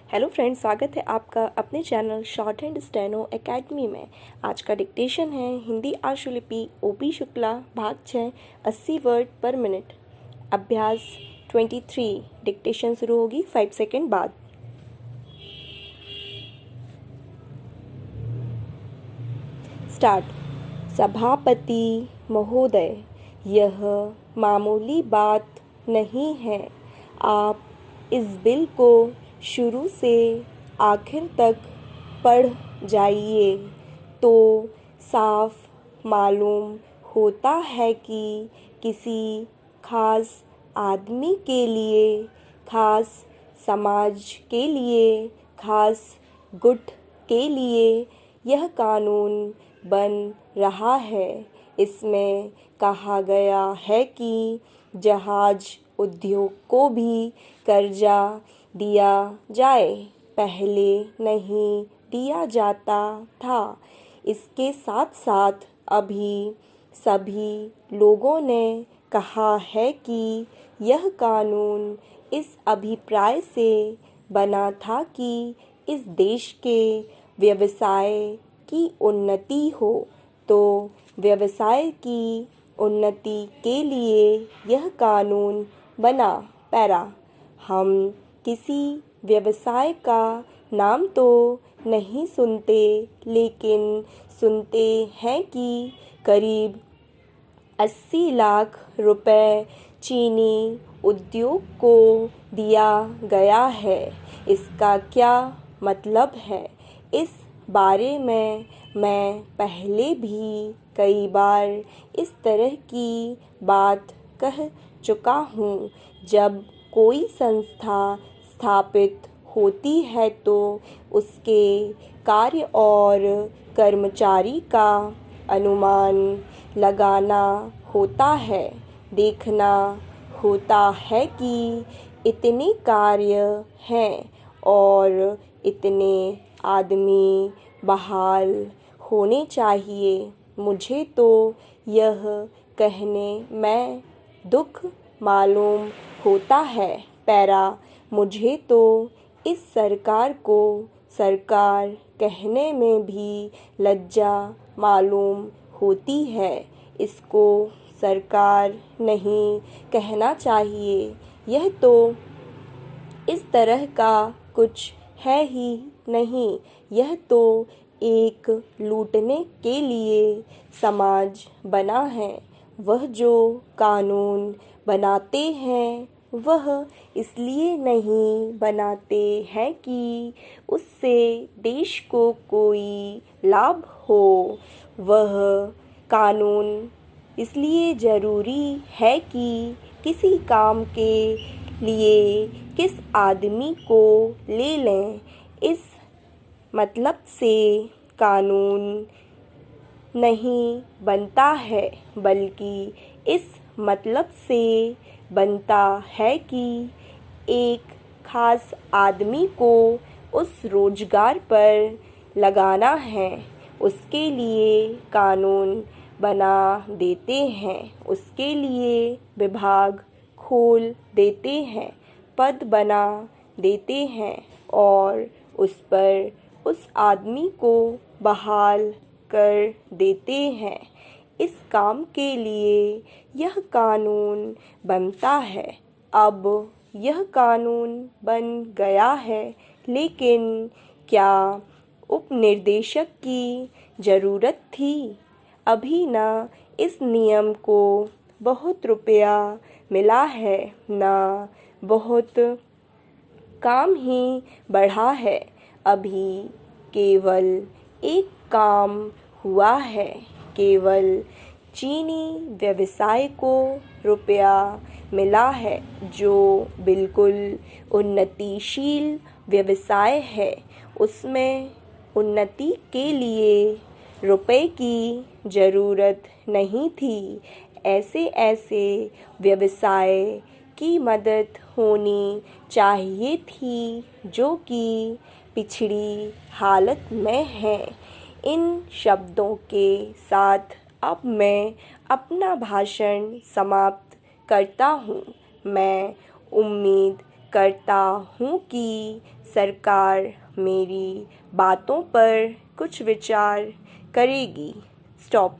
Hello friends, स्वागत है आपका अपने channel short hand steno academy में। आज का डिक्टेशन है हिंदी आशुलिपि ओपी शुक्ला भाग 6 80 वर्ड पर मिनट। अभ्यास 23। डिक्टेशन शुरू होगी 5 सेकेंड बाद। स्टार्ट। सभापति महोदय, यह मामूली बात नहीं है। आप इस बिल को शुरू से आखिर तक पढ़ जाइए तो साफ मालूम होता है कि किसी खास आदमी के लिए, खास समाज के लिए, खास गुट के लिए यह कानून बन रहा है। इसमें कहा गया है कि जहाज उद्योग को भी कर्जा दिया जाए, पहले नहीं दिया जाता था। इसके साथ साथ अभी सभी लोगों ने कहा है कि यह कानून इस अभिप्राय से बना था कि इस देश के व्यवसाय की उन्नति हो, तो व्यवसाय की उन्नति के लिए यह कानून बना। पैरा। हम किसी व्यवसाय का नाम तो नहीं सुनते, लेकिन सुनते हैं कि करीब 80 लाख रुपए चीनी उद्योग को दिया गया है। इसका क्या मतलब है? इस बारे में मैं पहले भी कई बार इस तरह की बात कह चुका हूँ। जब कोई संस्था स्थापित होती है तो उसके कार्य और कर्मचारी का अनुमान लगाना होता है, देखना होता है कि इतने कार्य हैं और इतने आदमी बहाल होने चाहिए। मुझे तो यह कहने में दुख मालूम होता है। पैरा। मुझे तो इस सरकार को सरकार कहने में भी लज्जा मालूम होती है। इसको सरकार नहीं कहना चाहिए। यह तो इस तरह का कुछ है ही नहीं। यह तो एक लूटने के लिए समाज बना है। वह जो कानून बनाते हैं वह इसलिए नहीं बनाते हैं कि उससे देश को कोई लाभ हो। वह कानून इसलिए ज़रूरी है कि किसी काम के लिए किस आदमी को ले लें। इस मतलब से कानून नहीं बनता है, बल्कि इस मतलब से बनता है कि एक खास आदमी को उस रोजगार पर लगाना है, उसके लिए कानून बना देते हैं, उसके लिए विभाग खोल देते हैं, पद बना देते हैं और उस पर उस आदमी को बहाल कर देते हैं। इस काम के लिए यह कानून बनता है। अब यह कानून बन गया है, लेकिन क्या उपनिदेशक की ज़रूरत थी? अभी ना इस नियम को बहुत रुपया मिला है, ना बहुत काम ही बढ़ा है। अभी केवल एक काम हुआ है। केवल चीनी व्यवसाय को रुपया मिला है, जो बिल्कुल उन्नतिशील व्यवसाय है। उसमें उन्नति के लिए रुपए की ज़रूरत नहीं थी। ऐसे ऐसे व्यवसाय की मदद होनी चाहिए थी जो कि पिछड़ी हालत में हैं। इन शब्दों के साथ अब मैं अपना भाषण समाप्त करता हूँ। मैं उम्मीद करता हूँ कि सरकार मेरी बातों पर कुछ विचार करेगी। स्टॉप।